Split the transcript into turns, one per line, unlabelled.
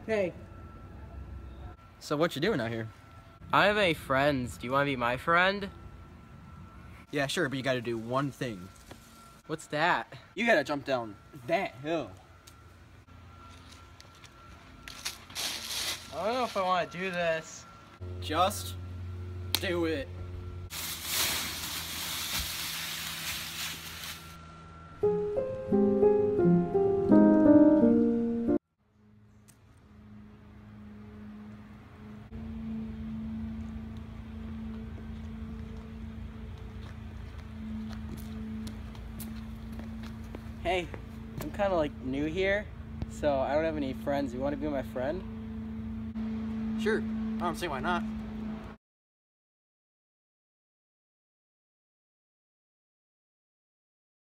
Hey.
So what you doing out here?
I have any friends. Do you want to be my friend?
Yeah, sure, but you gotta do one thing.
What's that?
You gotta jump down that hill.
I don't know if I want to do this.
Just do it.
Hey, I'm kind of like new here, so I don't have any friends. You want to be my friend?
Sure, I don't see why not.